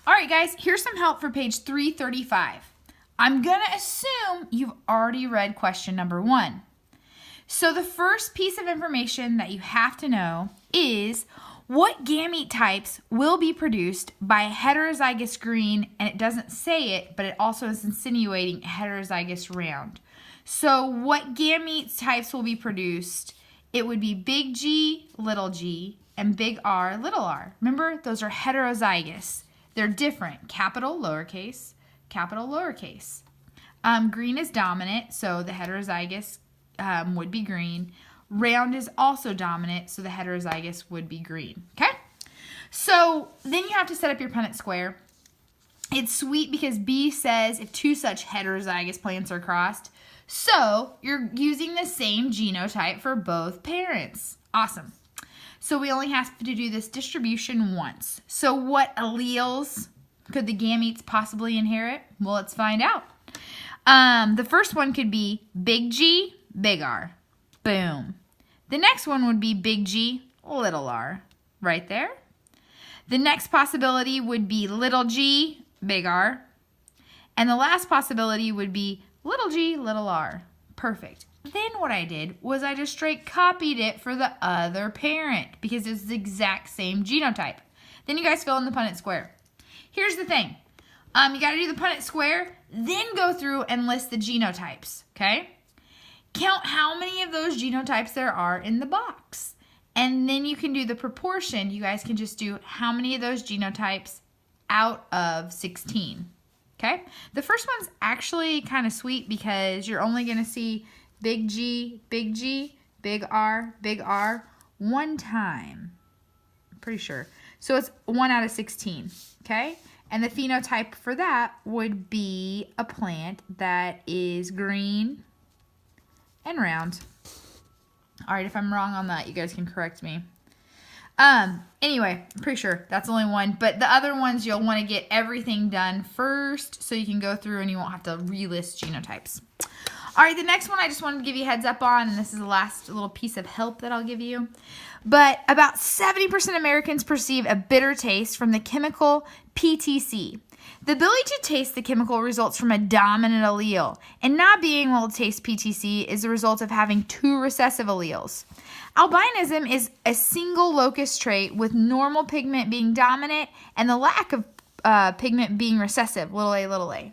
All right, guys, here's some help for page 335. I'm going to assume you've already read question number 1. So the first piece of information that you have to know is what gamete types will be produced by a heterozygous green, and it doesn't say it, but it also is insinuating a heterozygous round. So what gamete types will be produced? It would be big G, little g, and big R, little r. Remember, those are heterozygous. They're different. Capital, lowercase, capital, lowercase. Green is dominant, so the heterozygous would be green. Round is also dominant, so the heterozygous would be green. Okay? So then you have to set up your Punnett square. It's sweet because B says if two such heterozygous plants are crossed. So you're using the same genotype for both parents. Awesome. So we only have to do this distribution once. So what alleles could the gametes possibly inherit? Well, let's find out. The first one could be big G, big R. Boom. The next one would be big G, little r. Right there. The next possibility would be little g, big R. And the last possibility would be little g, little r. Perfect. Then what I did was I just straight copied it for the other parent because it's the exact same genotype. Then you guys fill in the Punnett square. Here's the thing. You got to do the Punnett square, then go through and list the genotypes, okay? Count how many of those genotypes there are in the box. And then you can do the proportion. You guys can just do how many of those genotypes out of 16, okay? The first one's actually kind of sweet because you're only going to see big G, big R, one time. I'm pretty sure. So it's 1 out of 16, okay? And the phenotype for that would be a plant that is green and round. All right, if I'm wrong on that, you guys can correct me. Anyway, I'm pretty sure that's only one. But the other ones, you'll want to get everything done first so you can go through and you won't have to relist genotypes. All right, the next one I just wanted to give you a heads up on, and this is the last little piece of help that I'll give you. But about 70% of Americans perceive a bitter taste from the chemical PTC. The ability to taste the chemical results from a dominant allele, and not being able to taste PTC is the result of having 2 recessive alleles. Albinism is a single locus trait with normal pigment being dominant and the lack of pigment being recessive, little a, little a.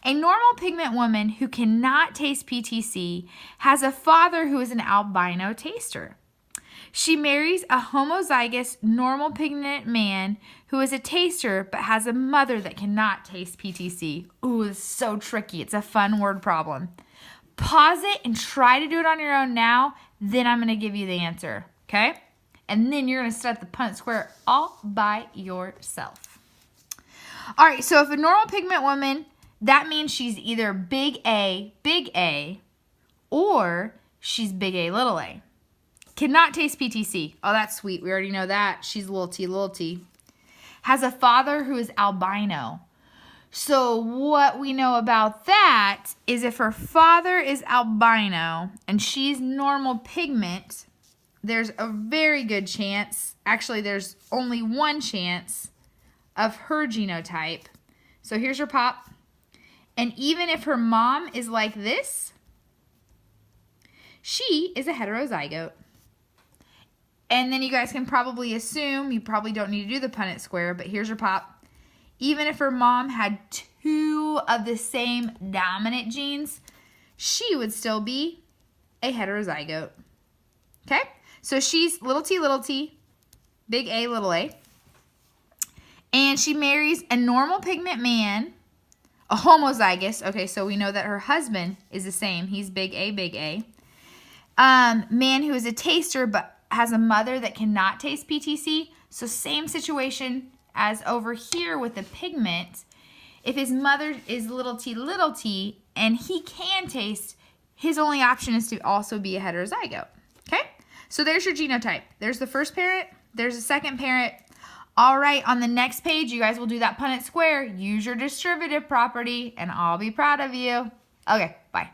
A normal pigment woman who cannot taste PTC has a father who is an albino taster. She marries a homozygous normal pigment man who is a taster but has a mother that cannot taste PTC. Ooh, it's so tricky. It's a fun word problem. Pause it and try to do it on your own now. Then I'm going to give you the answer, okay? And then you're going to set the Punnett square all by yourself. All right, so if a normal pigment woman, that means she's either big A, or she's big A, little a. Cannot taste PTC. Oh, that's sweet. We already know that. She's little t. Has a father who is albino. So what we know about that is if her father is albino and she's normal pigment, there's a very good chance, actually there's only one chance of her genotype. So here's her pop. And even if her mom is like this, she is a heterozygote. And then you guys can probably assume, you probably don't need to do the Punnett square, but here's your pop. Even if her mom had 2 of the same dominant genes, she would still be a heterozygote. Okay? So she's little t, big A, little a. And she marries a normal pigment man, a homozygous. Okay, so we know that her husband is the same. He's big A. Man who is a taster but has a mother that cannot taste PTC. So same situation as over here with the pigment. If his mother is little t, and he can taste, his only option is to also be a heterozygote. Okay? So there's your genotype. There's the first parent. There's the second parent. All right, on the next page, you guys will do that Punnett square. Use your distributive property, and I'll be proud of you. Okay, bye.